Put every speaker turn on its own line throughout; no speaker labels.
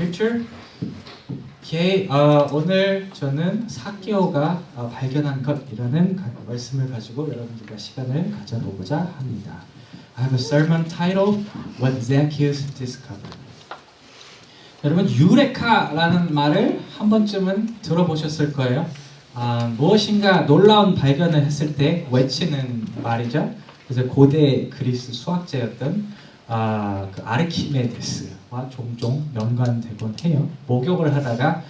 scripture. Okay, 오늘 저는 삭개오가 발견한 것이라는 말씀을 가지고 여러분들과 시간을 가져보고자 합니다. I have a sermon titled What Zacchaeus Discovered. 여러분 유레카라는 말을 한 번쯤은 들어보셨을 거예요. 무엇인가 놀라운 발견을 했을 때 외치는 말이죠. 그래서 고대 그리스 수학자였던 그 아르키메데스와 종종 연관되곤 해요. 목욕을 하다가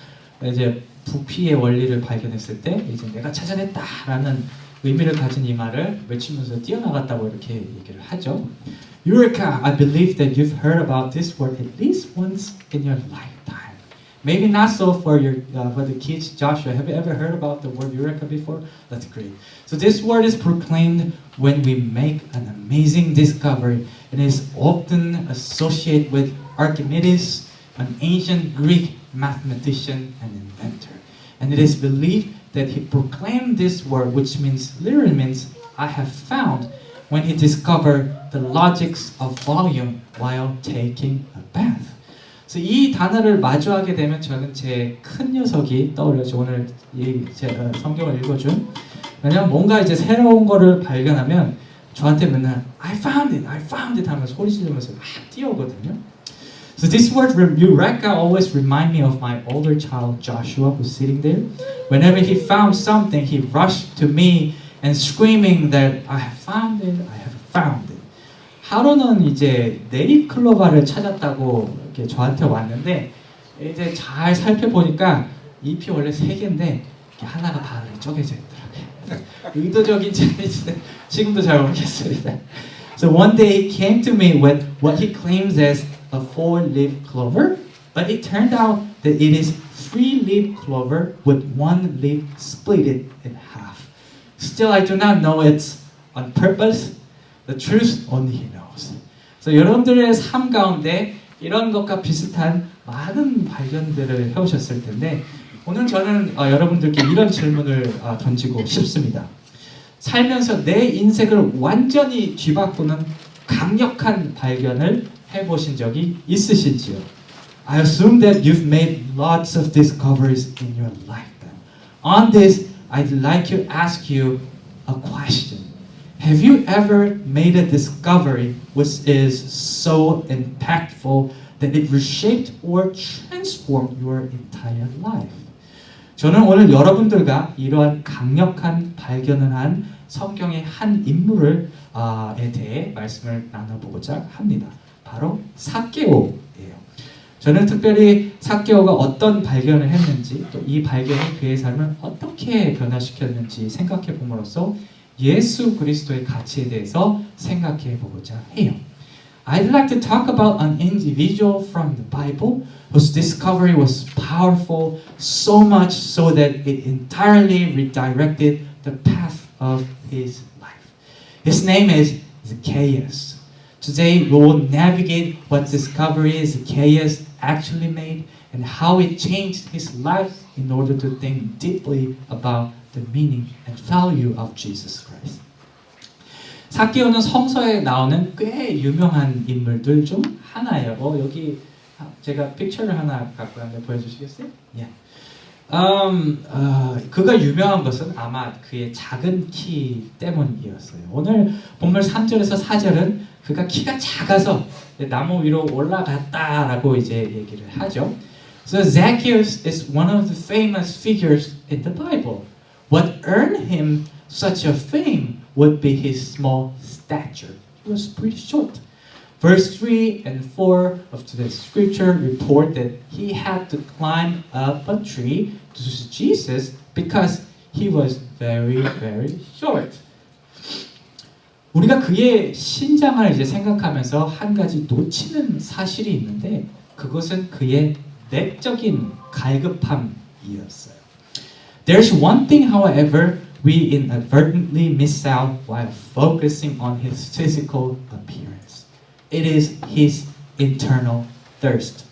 이제 부피의 원리를 발견했을 때 이제 내가 찾아냈다라는 의미를 가진 이 말을 외치면서 뛰어나갔다고 이렇게 얘기를 하죠. Eureka! I believe that you've heard about this word at least once in your lifetime. Maybe not so for the kids. Joshua, have you ever heard about the word Eureka before? That's great. So this word is proclaimed when we make an amazing discovery. It is often associated with Archimedes, an ancient Greek mathematician and inventor. And it is believed that he proclaimed this word, which literally means I have found, when he discovered the logics of volume while taking a bath. 그래서 이 단어를 마주하게 되면 저는 제 큰 녀석이 떠올려서 오늘 제가 성경을 읽어준, 왜냐면 뭔가 이제 새로운 거를 발견하면 저한테 맨날 I found it 하면서 소리 지르면서 막 뛰어오거든요. So this word Eureka always remind me of my older child Joshua, who's sitting there. Whenever he found something, he rushed to me and screaming that I have found it. 하루는 이제 네잎클로바를 찾았다고 이렇게 저한테 왔는데, 이제 잘 살펴보니까 잎이 원래 3개인데 이렇게 하나가 반으로 쪼개져 있더라고요. 의도적인지 아닌지 지금도 잘 모르겠습니다. So one day he came to me with what he claims as a 4-leaf clover, but it turned out that it is 3-leaf clover with 1 leaf split in half. Still, I do not know it's on purpose. The truth only he knows. So 여러분들의 삶 가운데 이런 것과 비슷한 많은 발견들을 해오셨을 텐데, 오늘 저는 여러분들께 이런 질문을 던지고 싶습니다. 살면서 내 인생을 완전히 뒤바꾸는 강력한 발견을 해보신 적이 있으신지요? I assume that you've made lots of discoveries in your lifetime. On this, I'd like to ask you a question. Have you ever made a discovery which is so impactful that it reshaped or transformed your entire life? 저는 오늘 여러분들과 이러한 강력한 발견을 한 성경의 한 인물에 대해 말씀을 나눠보고자 합니다. 바로 삭개오예요. 저는 특별히 삭개오가 어떤 발견을 했는지, 또 이 발견이 그의 삶을 어떻게 변화시켰는지 생각해 봄으로써 예수 그리스도의 가치에 대해서 생각해 보고자 해요. I'd like to talk about an individual from the Bible whose discovery was powerful, so much so that it entirely redirected the path of his life. His name is Zacchaeus. Today we will navigate what discovery Zacchaeus actually made and how it changed his life in order to think deeply about the meaning and value of Jesus Christ. 삭개오는 성서에 나오는 꽤 유명한 인물들 중 하나예요. 여기 제가 픽처를 하나 갖고 왔는데 보여주시겠어요? Yeah. 그가 유명한 것은 아마 그의 작은 키 때문이었어요. 오늘 본문 3절에서 4절은 그가 키가 작아서 나무 위로 올라갔다라고 이제 얘기를 하죠. So Zacchaeus is one of the famous figures in the Bible. What earned him such a fame would be his small stature. He was pretty short. Verse 3 and 4 of today's scripture report that he had to climb up a tree to see Jesus because he was very, very short. 우리가 그의 신장을 이제 생각하면서 한 가지 놓치는 사실이 있는데, 그것은 그의 내적인 갈급함이었어요. There's one thing, however, we inadvertently miss out while focusing on his physical appearance. It is his internal thirst.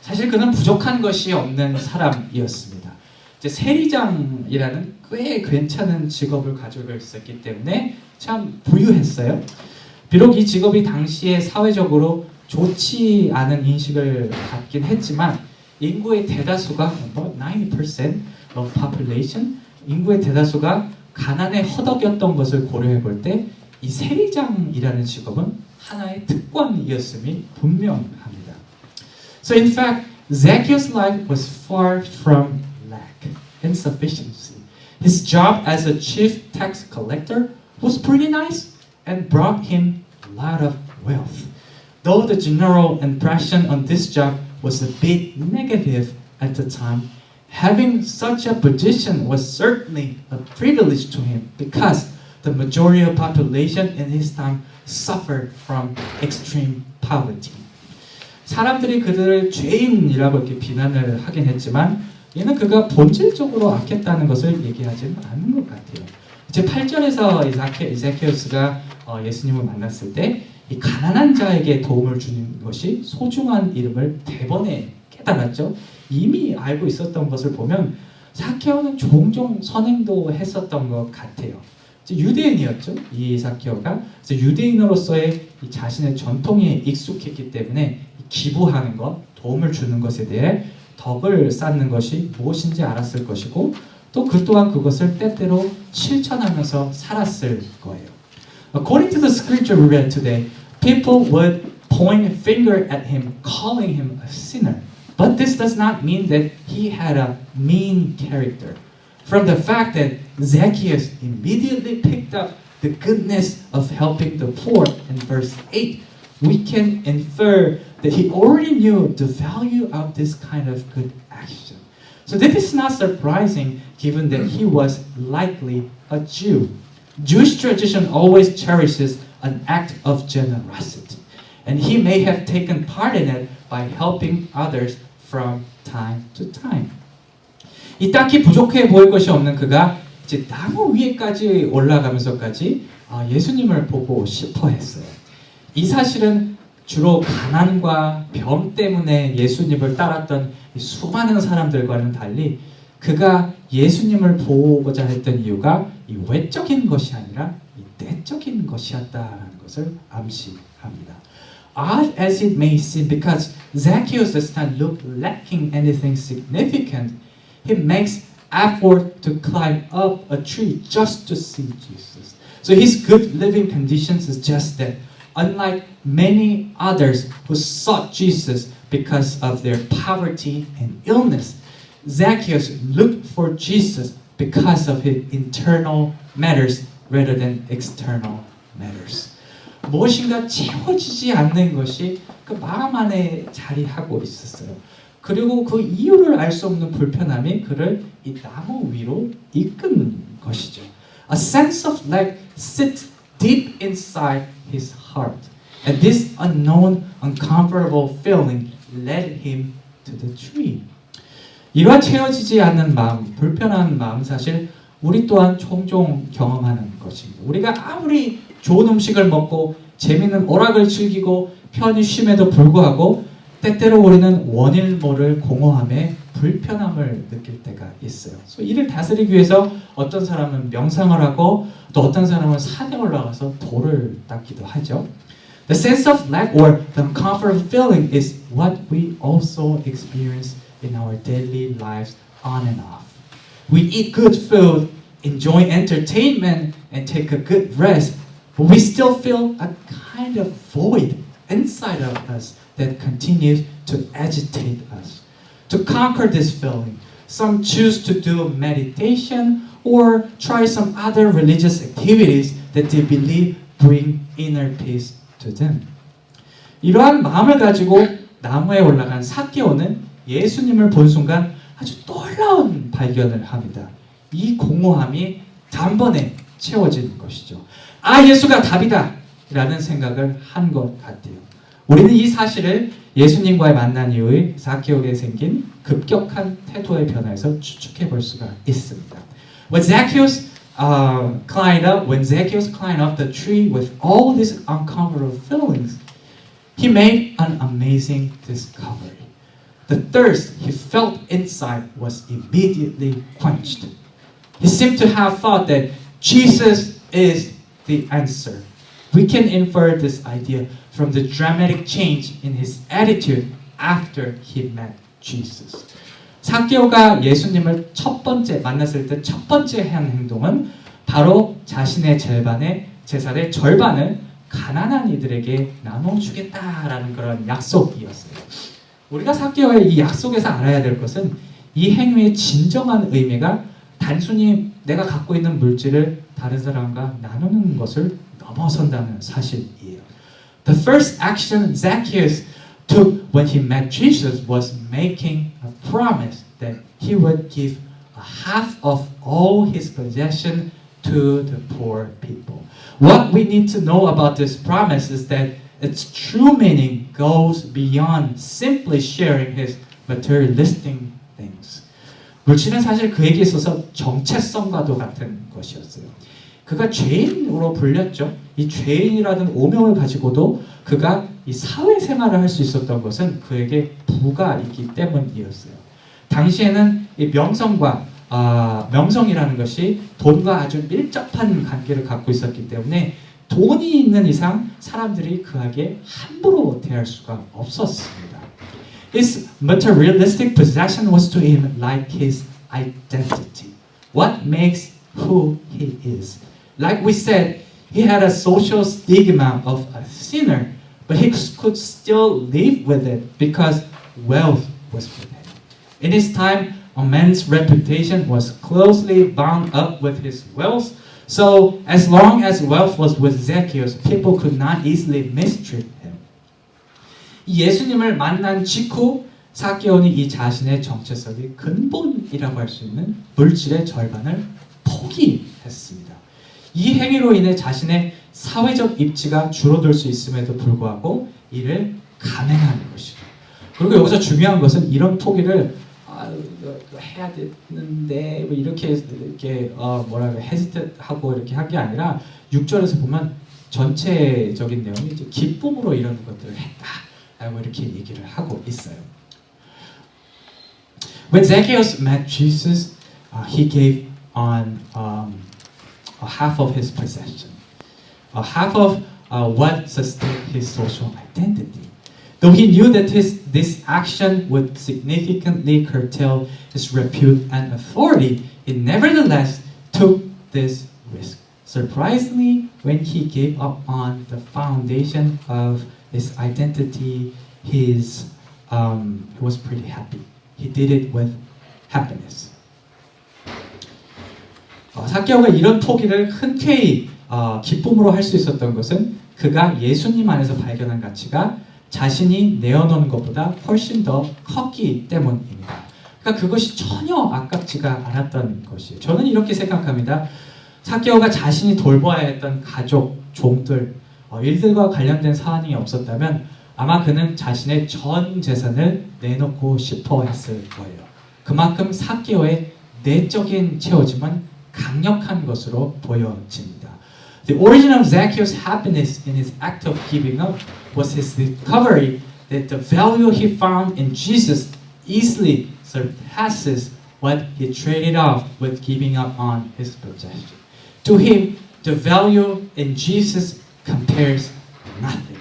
사실 그는 부족한 것이 없는 사람이었습니다. 이제 세리장이라는 꽤 괜찮은 직업을 가지고 있었기 때문에 참 부유했어요. 비록 이 직업이 당시에 사회적으로 좋지 않은 인식을 갖긴 했지만 인구의 대다수가 90% of population 인구의 대다수가 가난에 허덕였던 것을 고려해 볼 때 이 세리장이라는 직업은 하나의 특권이었음이 분명합니다. So in fact, Zacchaeus' life was far from lack, insufficiency. His job as a chief tax collector was pretty nice and brought him a lot of wealth. Though the general impression on this job was a bit negative at the time, having such a position was certainly a privilege to him because the majority of population in his time suffered from extreme poverty. 사람들이 그들을 죄인이라고 이렇게 비난을 하긴 했지만 얘는 그가 본질적으로 악했다는 것을 얘기하지는 않는 것 같아요. 이제 8절에서 이사케우스가 예수님을 만났을 때 이 가난한 자에게 도움을 주는 것이 소중한 이름을 대번에 깨달았죠. 이미 알고 있었던 것을 보면 사케오는 종종 선행도 했었던 것 같아요. 유대인이었죠. 이 사케오가. 그래서 유대인으로서의 이 자신의 전통에 익숙했기 때문에 기부하는 것, 도움을 주는 것에 대해 덕을 쌓는 것이 무엇인지 알았을 것이고 또 그 또한 그것을 때때로 실천하면서 살았을 거예요. According to the scripture we read today, people would point a finger at him, calling him a sinner. But this does not mean that he had a mean character. From the fact that Zacchaeus immediately picked up the goodness of helping the poor in verse 8, we can infer that he already knew the value of this kind of good action. So this is not surprising given that he was likely a Jew. Jewish tradition always cherishes an act of generosity, and he may have taken part in it by helping others from time to time. 이 딱히 부족해 보일 것이 없는 그가 이제 나무 위에까지 올라가면서까지 예수님을 보고 싶어 했어요. 이 사실은 주로 가난과 병 때문에 예수님을 따랐던 수많은 사람들과는 달리 그가 예수님을 보고자 했던 이유가 이 외적인 것이 아니라 이 내적인 것이었다라는 것을 암시합니다. Odd as it may seem, because Zacchaeus does not look lacking anything significant, he makes effort to climb up a tree just to see Jesus. So his good living conditions is just that, unlike many others who sought Jesus because of their poverty and illness, Zacchaeus looked for Jesus because of his internal matters rather than external matters. 무엇인가 채워지지 않는 것이 그 마음 안에 자리하고 있었어요. 그리고 그 이유를 알 수 없는 불편함이 그를 이 나무 위로 이끈 것이죠. A sense of lack sits deep inside his heart. And this unknown, uncomfortable feeling led him to the tree. 이러한 채워지지 않는 마음, 불편한 마음 사실 우리 또한 종종 경험하는 것입니다. 우리가 아무리 좋은 음식을 먹고 재미있는 오락을 즐기고 편히 쉼에도 불구하고 때때로 우리는 원일 모를 공허함에 불편함을 느낄 때가 있어요. 이를 다스리기 위해서 어떤 사람은 명상을 하고 또 어떤 사람은 산에 올라가서 돌을 닦기도 하죠. The sense of lack or the uncomfortable feeling is what we also experience in our daily lives on and off. We eat good food, enjoy entertainment, and take a good rest, but we still feel a kind of void inside of us that continues to agitate us. To conquer this feeling, some choose to do meditation or try some other religious activities that they believe bring inner peace to them. 이러한 마음을 가지고 나무에 올라간 삭개오는 예수님을 본 순간 아주 놀라운 발견을 합니다. 이 공허함이 단번에 채워지는 것이죠. 아, 예수가 답이다! 라는 생각을 한 것 같아요. 우리는 이 사실을 예수님과의 만난 이후에 삭개오에게 생긴 급격한 태도의 변화에서 추측해 볼 수가 있습니다. When Zacchaeus climbed up the tree with all these uncomfortable feelings, he made an amazing discovery. The thirst he felt inside was immediately quenched. He seemed to have thought that Jesus is the answer. We can infer this idea from the dramatic change in his attitude after he met Jesus. 삭개오가 예수님을 첫 번째 만났을 때 첫 번째 한 행동은 바로 자신의 재산의 절반을 가난한 이들에게 나눠주겠다라는 그런 약속이었어요. 우리가 삭개오의 이 약속에서 알아야 될 것은 이 행위의 진정한 의미가 단순히 내가 갖고 있는 물질을 다른 사람과 나누는 것을 넘어선다는 사실이에요. The first action Zacchaeus took when he met Jesus was making a promise that he would give a half of all his possession to the poor people. What we need to know about this promise is that its true meaning goes beyond simply sharing his materialistic things. 물질은 사실 그에게 있어서 정체성과도 같은 것이었어요. 그가 죄인으로 불렸죠. 이 죄인이라는 오명을 가지고도 그가 이 사회생활을 할 수 있었던 것은 그에게 부가 있기 때문이었어요. 당시에는 이 명성이라는 것이 돈과 아주 밀접한 관계를 갖고 있었기 때문에 돈이 있는 이상 사람들이 그에게 함부로 대할 수가 없었습니다. His materialistic possession was to him like his identity. What makes who he is. Like we said, he had a social stigma of a sinner, but he could still live with it because wealth was with him. In his time, a man's reputation was closely bound up with his wealth. So, as long as wealth was with Zacchaeus, people could not easily mistreat him. 예수님을 만난 직후 삭개오는 이 자신의 정체성이 근본이라고 할 수 있는 물질의 절반을 포기했습니다. 이 행위로 인해 자신의 사회적 입지가 줄어들 수 있음에도 불구하고 이를 감행하는 것이죠. 그리고 여기서 중요한 것은 이런 포기를 해야 되는데 이렇게 헤지테하고 이렇게 한 게 아니라 6절에서 보면 전체적인 내용이 이제 기쁨으로 이런 것들을 했다라고 이렇게 얘기를 하고 있어요. When Zacchaeus met Jesus, he gave on half of his possession, half of what sustained his social identity. Though he knew that this action would significantly curtail his repute and authority, he nevertheless took this risk. Surprisingly, when he gave up on the foundation of his identity, he was pretty happy. He did it with happiness. 삭개오가 이런 포기를 흔쾌히 기쁨으로 할 수 있었던 것은 그가 예수님 안에서 발견한 가치가 자신이 내어놓은 것보다 훨씬 더 컸기 때문입니다. 그러니까 그것이 전혀 아깝지가 않았던 것이에요. 저는 이렇게 생각합니다. 삭개오가 자신이 돌봐야 했던 가족, 종들, 일들과 관련된 사안이 없었다면 아마 그는 자신의 전 재산을 내놓고 싶어 했을 거예요. 그만큼 삭개오의 내적인 채워짐은 강력한 것으로 보여집니다. The origin of Zacchaeus' happiness in his act of giving up was his discovery that the value he found in Jesus easily surpasses what he traded off with giving up on his possession. To him, the value in Jesus compares nothing.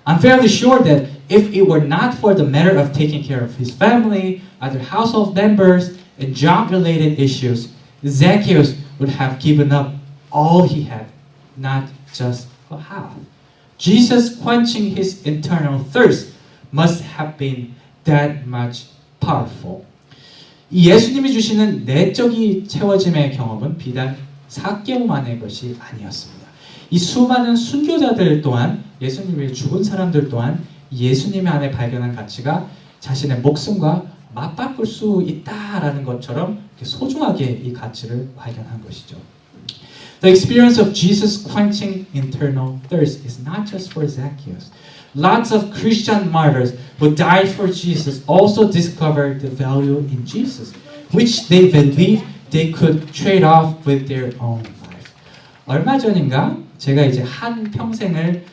I'm fairly sure that if it were not for the matter of taking care of his family, other household members, and job-related issues, Zacchaeus would have given up all he had, not just a half. Jesus quenching his internal thirst must have been that much powerful. 예수님이 주시는 내적인 채워짐의 경험은 비단 삭개오만의 것이 아니었습니다. 이 수많은 순교자들 또한 예수님이 죽은 사람들 또한 예수님 안에 발견한 가치가 자신의 목숨과 맞바꿀 수 있다라는 것처럼 소중하게 이 가치를 발견한 것이죠. The experience of Jesus quenching internal thirst is not just for Zacchaeus. Lots of Christian martyrs who died for Jesus also discovered the value in Jesus, which they believed they could trade off with their own life. 얼마 전인가 제가 이제 한 평생을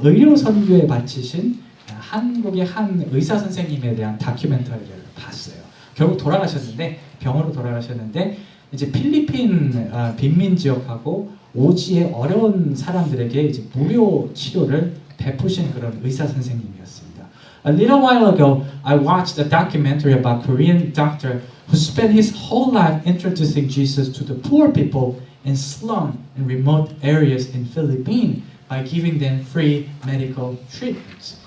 의료 선교에 바치신 한국의 한 의사 선생님에 대한 다큐멘터리를 봤어요. 결국 돌아가셨는데 병으로 돌아가셨는데 이제 필리핀 빈민 지역하고 오지의 어려운 사람들에게 이제 무료 치료를 베푸신 그런 의사 선생님이었습니다. A little while ago, I watched a documentary about a Korean doctor who spent his whole life introducing Jesus to the poor people in slum and remote areas in Philippines by giving them free medical treatments.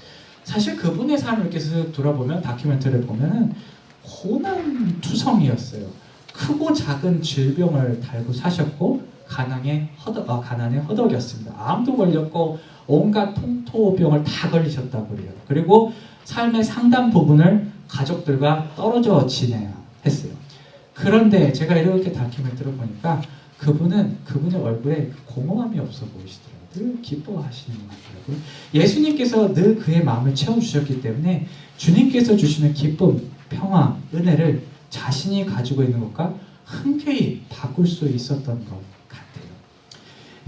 사실 그분의 삶을 이렇게 쓱 돌아보면 다큐멘터리를 보면은 고난투성이었어요. 크고 작은 질병을 달고 사셨고 가난에 허덕였습니다. 암도 걸렸고 온갖 통토병을 다 걸리셨다고 그래요. 그리고 삶의 상당 부분을 가족들과 떨어져 지내야 했어요. 그런데 제가 이렇게 다큐멘터리를 보니까 그분의 얼굴에 공허함이 없어 보이시더라고요. 늘 기뻐하시는 것 같더라고요. 예수님께서 늘 그의 마음을 채워주셨기 때문에 주님께서 주시는 기쁨, 평화, 은혜를 자신이 가지고 있는 것과 흔쾌히 바꿀 수 있었던 것 같아요.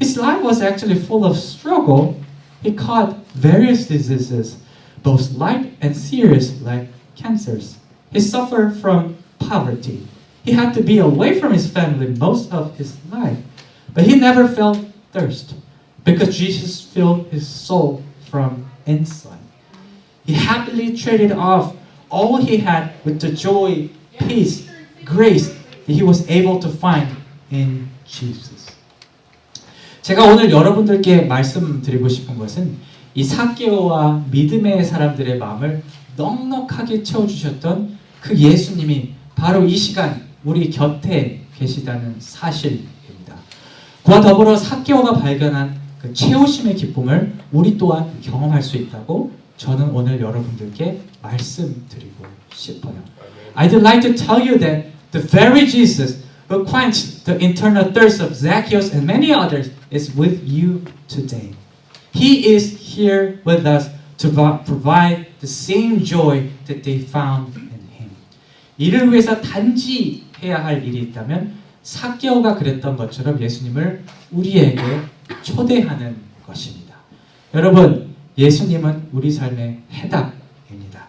His life was actually full of struggle. He caught various diseases, both light and serious like cancers. He suffered from poverty. He had to be away from his family most of his life. But he never felt thirst because Jesus filled his soul from inside. He happily traded off all he had with the joy, peace, grace that he was able to find in Jesus. 제가 오늘 여러분들께 말씀드리고 싶은 것은 이 삭개오와 믿음의 사람들의 마음을 넉넉하게 채워주셨던 그 예수님이 바로 이 시간 우리 곁에 계시다는 사실입니다. 그와 더불어 삭개오가 발견한 그 채우심의 기쁨을 우리 또한 경험할 수 있다고 저는 오늘 여러분들께 말씀드리고 싶어요. I'd like to tell you that the very Jesus who quenched the internal thirst of Zacchaeus and many others is with you today. He is here with us to provide the same joy that they found in Him. 이를 위해서 단지 해야 할 일이 있다면 삭개오가 그랬던 것처럼 예수님을 우리에게 초대하는 것입니다. 여러분, 예수님은 우리 삶의 해답입니다.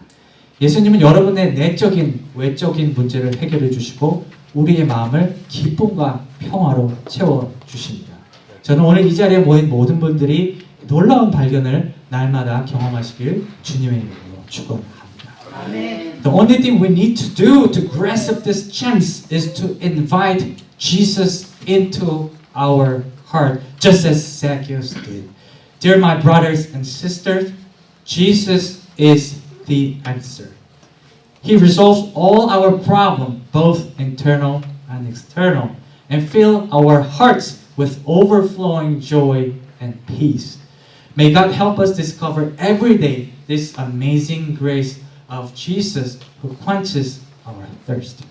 예수님은 여러분의 내적인, 외적인 문제를 해결해 주시고 우리의 마음을 기쁨과 평화로 채워주십니다. 저는 오늘 이 자리에 모인 모든 분들이 놀라운 발견을 날마다 경험하시길 주님의 이름으로 축원합니다. The only thing we need to do to grasp this chance is to invite Jesus into our heart, just as Zacchaeus did. Dear my brothers and sisters, Jesus is the answer. He resolves all our problems, both internal and external, and fills our hearts with overflowing joy and peace. May God help us discover every day this amazing grace of Jesus who quenches our thirst.